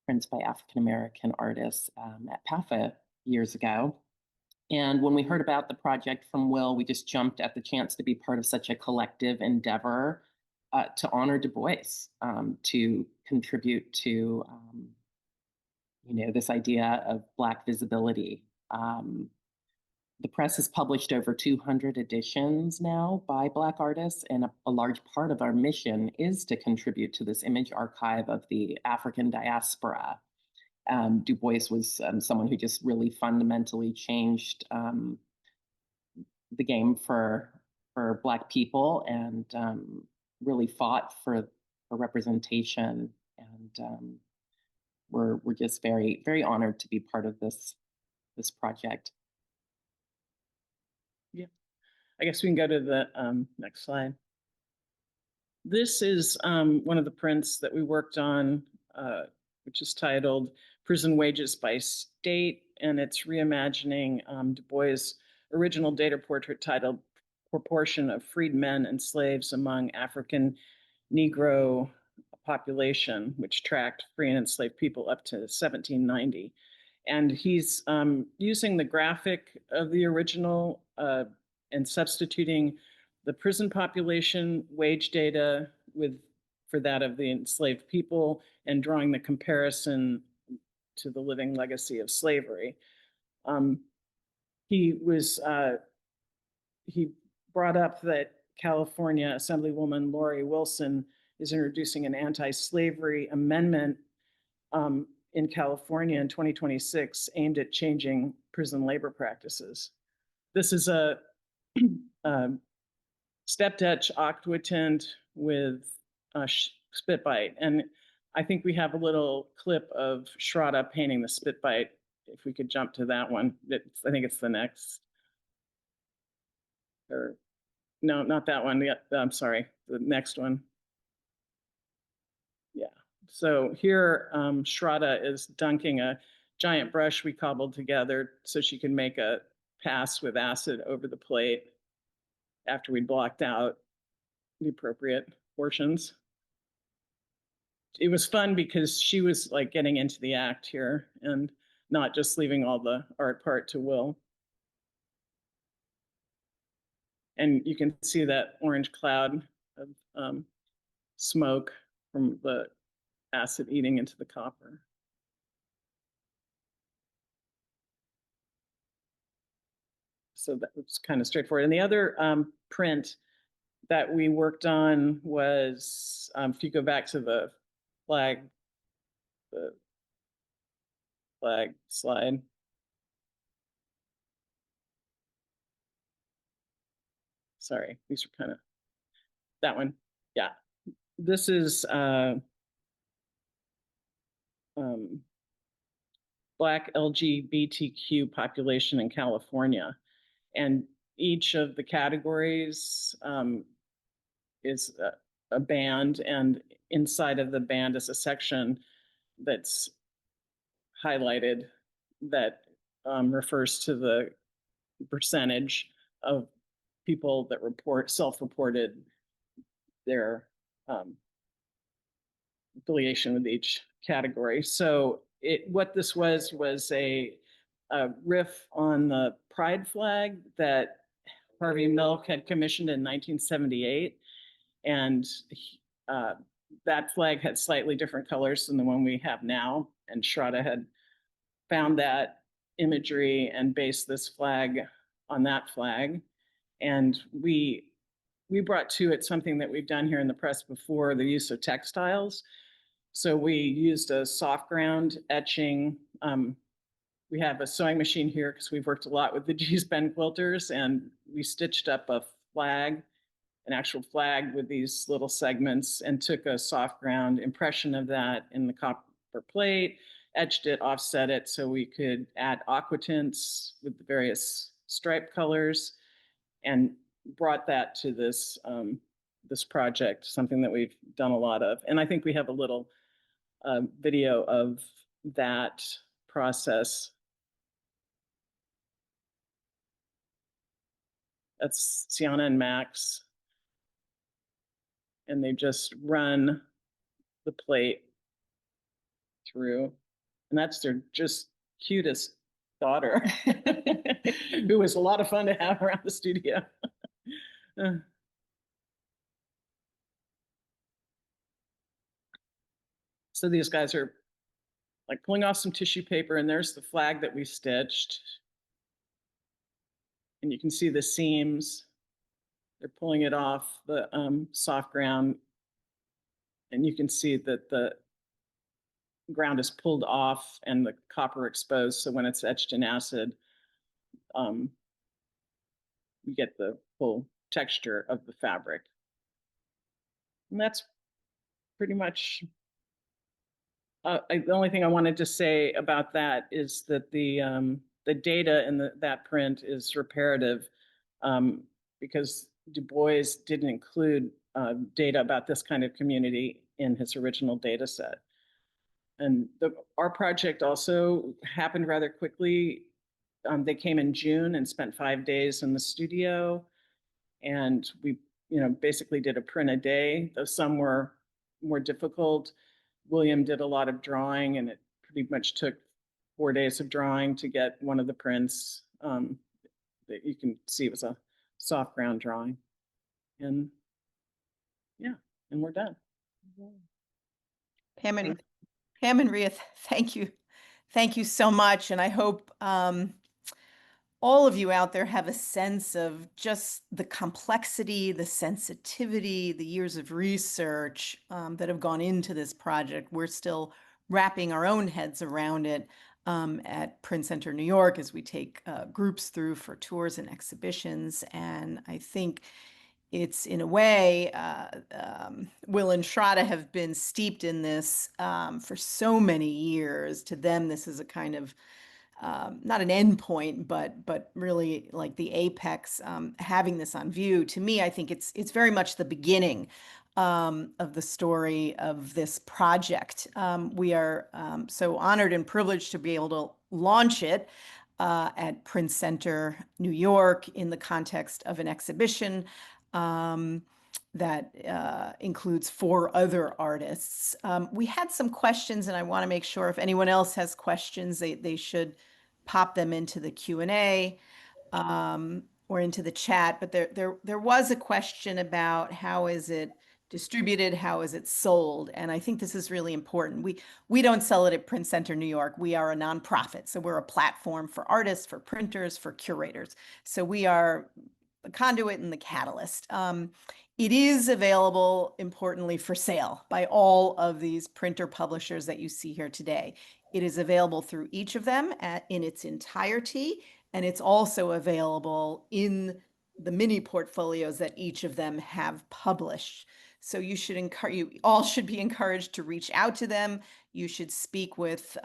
prints by African-American artists at PAFA years ago. And when we heard about the project from Will, we just jumped at the chance to be part of such a collective endeavor to honor Du Bois, to contribute to, this idea of Black visibility. The press has published over 200 editions now by Black artists, and a large part of our mission is to contribute to this image archive of the African diaspora. Du Bois was someone who just really fundamentally changed the game for Black people, and really fought for representation. And we're just very, very honored to be part of this project. Yeah, I guess we can go to the next slide. This is one of the prints that we worked on, which is titled Prison Wages by State, and it's reimagining Du Bois' original data portrait titled Proportion of Freed Men and Slaves Among African Negro Population, which tracked free and enslaved people up to 1790. And he's using the graphic of the original and substituting the prison population wage data for that of the enslaved people, and drawing the comparison to the living legacy of slavery. He brought up that California Assemblywoman Lori Wilson is introducing an anti-slavery amendment in California in 2026 aimed at changing prison labor practices. This is a step etch octotint with spit bite. And I think we have a little clip of Shraddha painting the spit bite. If we could jump to that one. I think it's the next. Or no, not that one. I'm sorry, the next one. Yeah. So here, Shraddha is dunking a giant brush we cobbled together so she can make a pass with acid over the plate after we blocked out the appropriate portions. It was fun because she was like getting into the act here and not just leaving all the art part to Will. And you can see that orange cloud of smoke from the acid eating into the copper. So that was kind of straightforward. And the other print that we worked on was, if you go back to the flag slide. Sorry, these are kind of, that one, yeah. This is Black LGBTQ population in California. And each of the categories is a band, and inside of the band is a section that's highlighted that refers to the percentage of people that self-reported their affiliation with each category. So what this was a riff on the pride flag that Harvey Milk had commissioned in 1978. And that flag had slightly different colors than the one we have now. And Shraddha had found that imagery and based this flag on that flag. And we brought to it something that we've done here in the press before, the use of textiles. So we used a soft ground etching. We have a sewing machine here because we've worked a lot with the G's Ben quilters, and we stitched up a flag, an actual flag with these little segments, and took a soft ground impression of that in the copper plate, etched it, offset it so we could add aquatints with the various stripe colors, and brought that to this this project, something that we've done a lot of. And I think we have a little video of that process. That's Sienna and Max. And they just run the plate through. And that's their just cutest daughter, who was a lot of fun to have around the studio. So these guys are like pulling off some tissue paper, and there's the flag that we stitched. And you can see the seams. They're pulling it off the soft ground. And you can see that the ground is pulled off and the copper exposed. So when it's etched in acid, you get the full texture of the fabric. And that's pretty much, the only thing I wanted to say about that is that the data in that print is reparative, because Du Bois didn't include data about this kind of community in his original data set. And our project also happened rather quickly. They came in June and spent 5 days in the studio. And we, basically did a print a day, though some were more difficult. William did a lot of drawing, and it pretty much took 4 days of drawing to get one of the prints that you can see. It was a soft ground drawing. And yeah, and we're done. Pam and Rhea, thank you. Thank you so much. And I hope all of you out there have a sense of just the complexity, the sensitivity, the years of research that have gone into this project. We're still wrapping our own heads around it at Print Center New York as we take groups through for tours and exhibitions. And I think it's, in a way, Will and Shraddha have been steeped in this for so many years. To them, this is a kind of not an end point, but really like the apex. Having this on view, to me, I think it's very much the beginning of the story of this project. We are so honored and privileged to be able to launch it at Print Center New York in the context of an exhibition that includes 4 other artists. We had some questions, and I want to make sure if anyone else has questions, they should pop them into the Q&A or into the chat. But there was a question about how is it distributed, how is it sold? And I think this is really important. We don't sell it at Print Center New York. We are a nonprofit, so we're a platform for artists, for printers, for curators. So we are the conduit and the catalyst. It is available, importantly, for sale by all of these printer publishers that you see here today. It is available through each of them in its entirety, and it's also available in the mini portfolios that each of them have published. So you all should be encouraged to reach out to them. You should speak with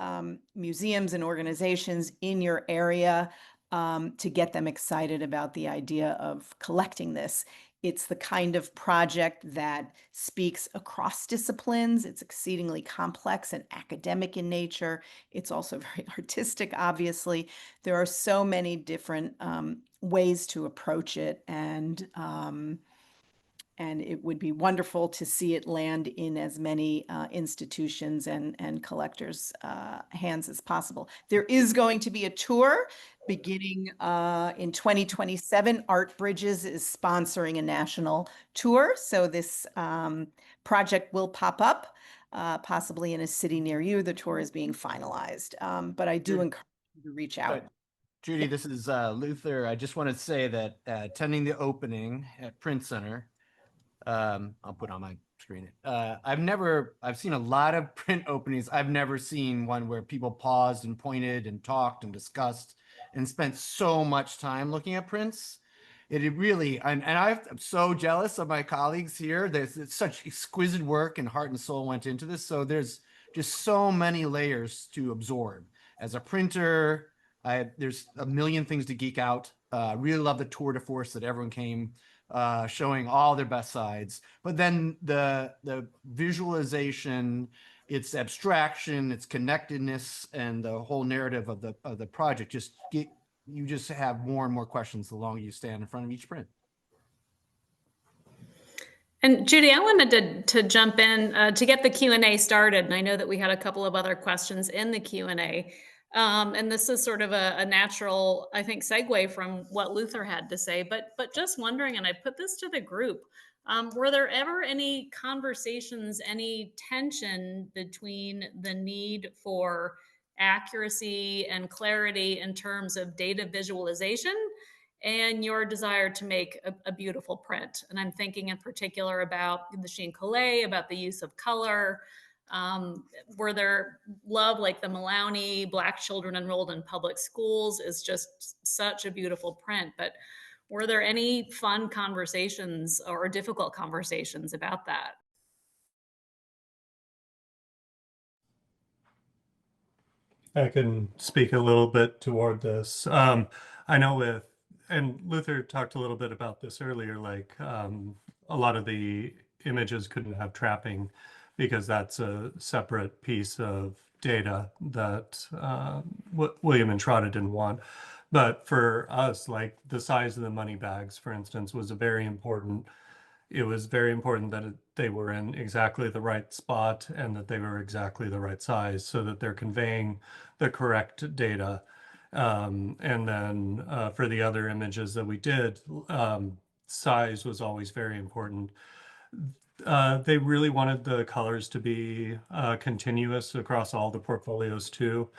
museums and organizations in your area to get them excited about the idea of collecting this. It's the kind of project that speaks across disciplines. It's exceedingly complex and academic in nature. It's also very artistic, obviously. There are so many different ways to approach it, and it would be wonderful to see it land in as many institutions and collectors' hands as possible. There is going to be a tour beginning in 2027. Art Bridges is sponsoring a national tour. So this project will pop up, possibly in a city near you. The tour is being finalized. But I do encourage you to reach out. Judy, this is Luther. I just want to say that attending the opening at Print Center, I'll put on my screen. I've seen a lot of print openings. I've never seen one where people paused and pointed and talked and discussed and spent so much time looking at prints. It really, and I'm so jealous of my colleagues here. There's such exquisite work and heart and soul went into this. So there's just so many layers to absorb. As a printer, there's a million things to geek out. Really love the tour de force that everyone came, showing all their best sides. But then the visualization, its abstraction, its connectedness, and the whole narrative of the project you just have more and more questions the longer you stand in front of each print. And Judy, I wanted to jump in to get the Q&A started, and I know that we had a couple of other questions in the Q&A. And this is sort of a natural, I think, segue from what Luther had to say. But just wondering, and I put this to the group, were there ever any conversations, any tension between the need for accuracy and clarity in terms of data visualization and your desire to make a beautiful print? And I'm thinking in particular about the Sheen Collet, about the use of color. Were there love, like the Mullowney Black Children Enrolled in Public Schools is just such a beautiful print, but were there any fun conversations or difficult conversations about that? I can speak a little bit toward this. I know and Luther talked a little bit about this earlier, like a lot of the images couldn't have trapping because that's a separate piece of data that William and Shraddha didn't want. But for us, like the size of the money bags, for instance, was it was very important that they were in exactly the right spot and that they were exactly the right size so that they're conveying the correct data. And then for the other images that we did, size was always very important. They really wanted the colors to be continuous across all the portfolios too.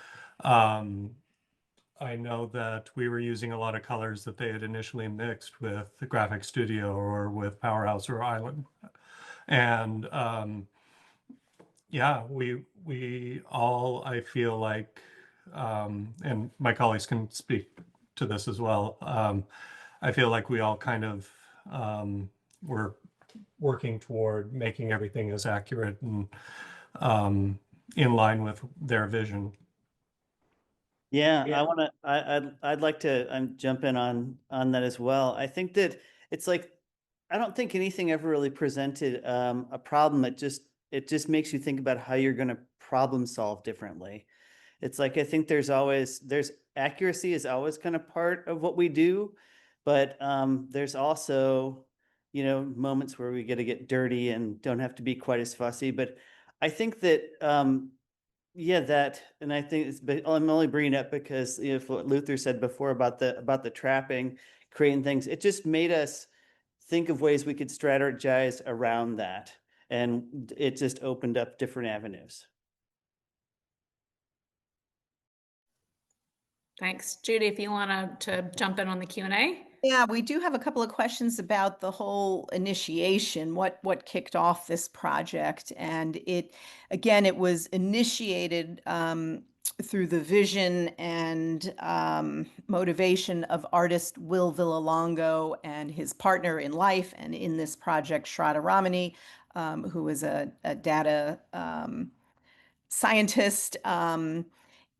I know that we were using a lot of colors that they had initially mixed with the Graphicstudio or with Powerhouse or Island. And yeah, we all, I feel like, and my colleagues can speak to this as well. I feel like we all kind of were working toward making everything as accurate and in line with their vision. Yeah, I'd like to jump in on that as well. I think that it's like, I don't think anything ever really presented a problem. It just makes you think about how you're going to problem solve differently. It's like, I think there's accuracy is always kind of part of what we do, but there's also, moments where we get dirty and don't have to be quite as fussy. But I think that yeah, and I think I'm only bringing it up because what Luther said before about the trapping, creating things, it just made us think of ways we could strategize around that, and it just opened up different avenues. Thanks. Judy, if you want to jump in on the Q&A. Yeah, we do have a couple of questions about the whole initiation, what kicked off this project. And it was initiated through the vision and motivation of artist Will Villalongo and his partner in life and in this project, Shraddha Ramani, who is a data scientist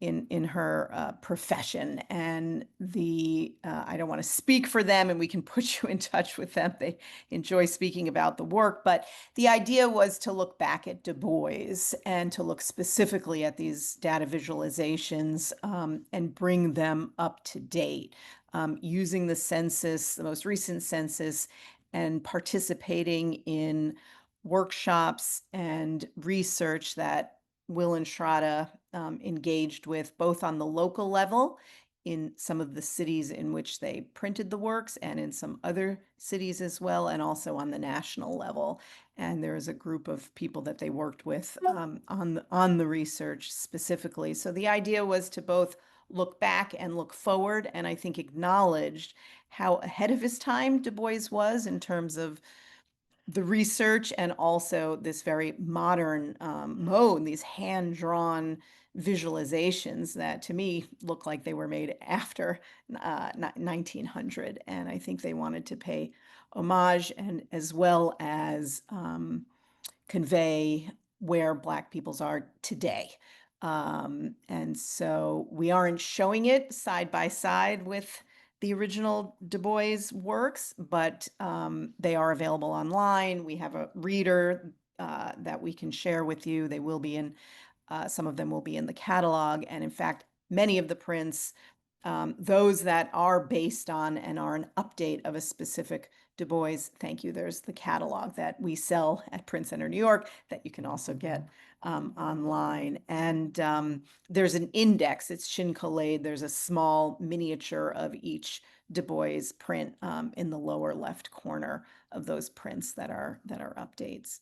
in her profession. And I don't want to speak for them, and we can put you in touch with them. They enjoy speaking about the work, but the idea was to look back at Du Bois and to look specifically at these data visualizations and bring them up to date using the census, the most recent census, and participating in workshops and research that Will and Shraddha engaged with, both on the local level in some of the cities in which they printed the works and in some other cities as well, and also on the national level. And there is a group of people that they worked with on the research specifically. So the idea was to both look back and look forward, and I think acknowledged how ahead of his time Du Bois was in terms of the research, and also this very modern mode, these hand-drawn visualizations that to me look like they were made after 1900. And I think they wanted to pay homage and as well as convey where Black peoples are today. And so we aren't showing it side by side with the original Du Bois works, but they are available online. We have a reader that we can share with you. They will be in, some of them will be in the catalog. And in fact, many of the prints, those that are based on and are an update of a specific Du Bois. Thank you. There's the catalog that we sell at Print Center New York that you can also get online. And there's an index. It's chincollade. There's a small miniature of each Du Bois print in the lower left corner of those prints that are updates.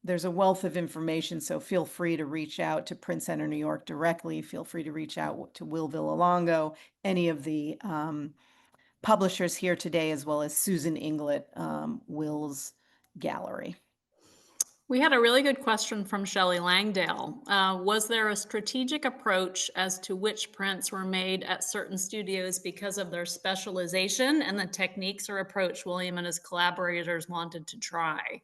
There's a wealth of information, so feel free to reach out to Print Center New York directly. Feel free to reach out to Will Villalongo, any of the publishers here today, as well as Susan Inglet, Will's gallery. We had a really good question from Shelley Langdale. Was there a strategic approach as to which prints were made at certain studios because of their specialization and the techniques or approach William and his collaborators wanted to try?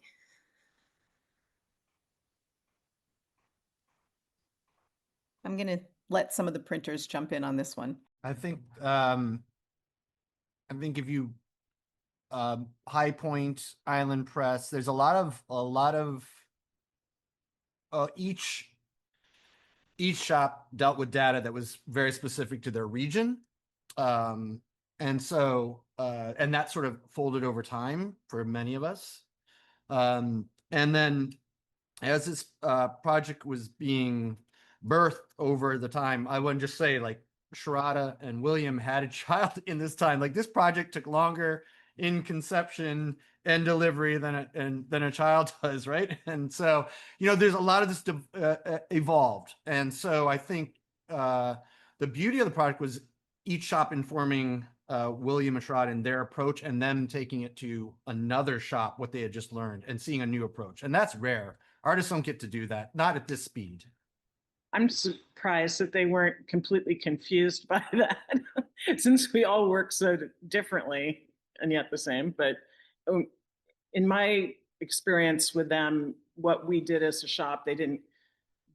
I'm going to let some of the printers jump in on this one. I think if you Highpoint, Island Press, there's a lot of each shop dealt with data that was very specific to their region, and so and that sort of folded over time for many of us, and then as this project was being birthed over the time, I wouldn't just say like Shraddha and William had a child in this time. Like this project took longer in conception and delivery than a child does, right? And so, you know, there's a lot of this evolved. And so I think the beauty of the project was each shop informing William and Shraddha in their approach, and them taking it to another shop, what they had just learned, and seeing a new approach. And that's rare. Artists don't get to do that, not at this speed. I'm surprised that they weren't completely confused by that, since we all work so differently and yet the same. But in my experience with them, what we did as a shop, they didn't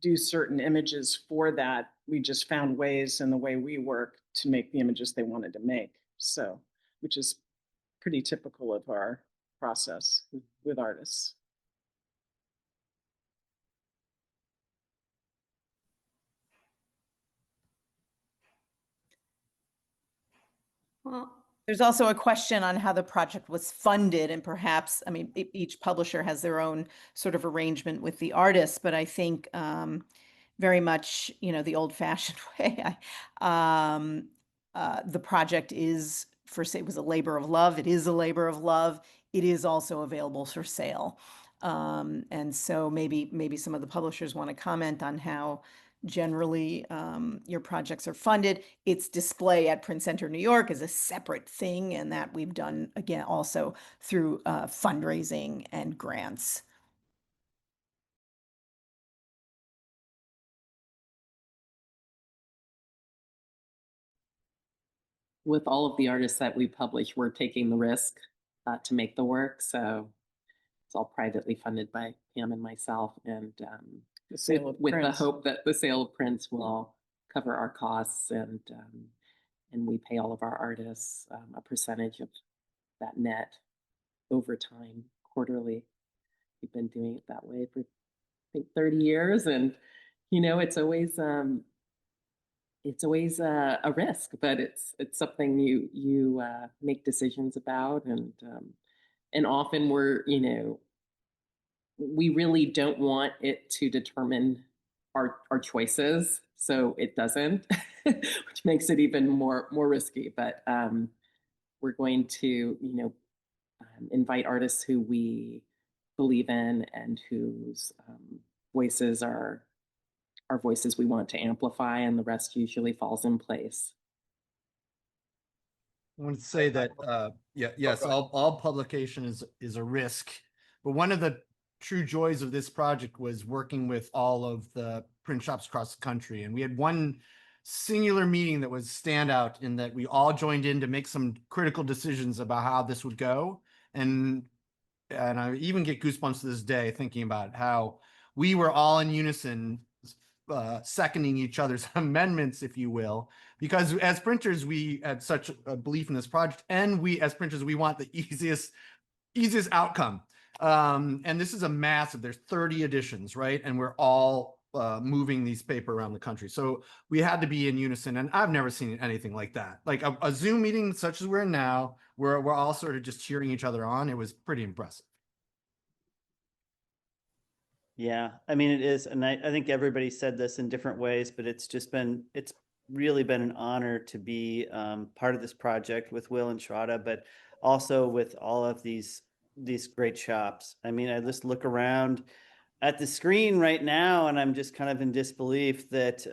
do certain images for that. We just found ways in the way we work to make the images they wanted to make. So, which is pretty typical of our process with artists. Well, there's also a question on how the project was funded, and perhaps, I mean, each publisher has their own sort of arrangement with the artists, but I think very much, you know, the old-fashioned way, the project is, it was a labor of love. It is a labor of love. It is also available for sale. And so maybe some of the publishers want to comment on how generally your projects are funded. Its display at Print Center New York is a separate thing, and that we've done, again, also through fundraising and grants. With all of the artists that we publish, we're taking the risk to make the work. So it's all privately funded by Pam and myself, and with the hope that the sale of prints will cover our costs, and we pay all of our artists a percentage of that net over time, quarterly. We've been doing it that way for, I think, 30 years, and you know, it's always a risk, but it's something you make decisions about, and often we're, you know, we really don't want it to determine our choices, so it doesn't, which makes it even more risky. But we're going to, you know, invite artists who we believe in and whose voices are voices we want to amplify, and the rest usually falls in place. I want to say that yes, all publication is a risk, but one of the true joys of this project was working with all of the print shops across the country, and we had one singular meeting that was standout in that we all joined in to make some critical decisions about how this would go, and I even get goosebumps to this day thinking about how we were all in unison, seconding each other's amendments, if you will, because as printers we had such a belief in this project, and we as printers we want the easiest outcome. And this is a massive, there's 30 editions, right? And we're all moving these paper around the country. So we had to be in unison, and I've never seen anything like that. Like a Zoom meeting such as we're in now, where we're all sort of just cheering each other on. It was pretty impressive. Yeah, I mean, it is. And I think everybody said this in different ways, but it's really been an honor to be part of this project with Will and Shraddha, but also with all of these great shops. I mean, I just look around at the screen right now, and I'm just kind of in disbelief that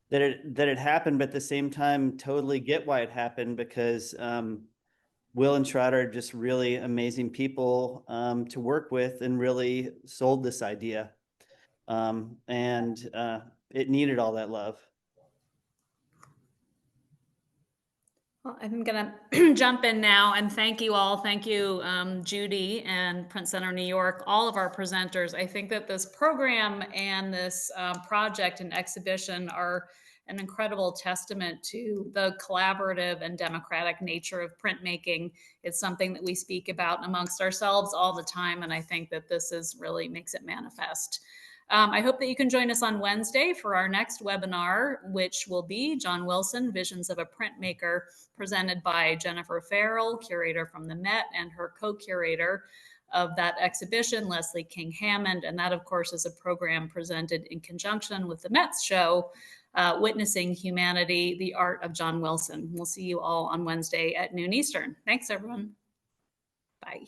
it happened, but at the same time, totally get why it happened, because Will and Shraddha are just really amazing people to work with, and really sold this idea. And it needed all that love. Well, I'm going to jump in now and thank you all. Thank you, Judy and Print Center New York, all of our presenters. I think that this program and this project and exhibition are an incredible testament to the collaborative and democratic nature of printmaking. It's something that we speak about amongst ourselves all the time, and I think that this really makes it manifest. I hope that you can join us on Wednesday for our next webinar, which will be John Wilson, Visions of a Printmaker, presented by Jennifer Farrell, curator from the Met, and her co-curator of that exhibition, Leslie King Hammond. And that, of course, is a program presented in conjunction with the Met's show, Witnessing Humanity, the Art of John Wilson. We'll see you all on Wednesday at noon Eastern. Thanks, everyone. Bye.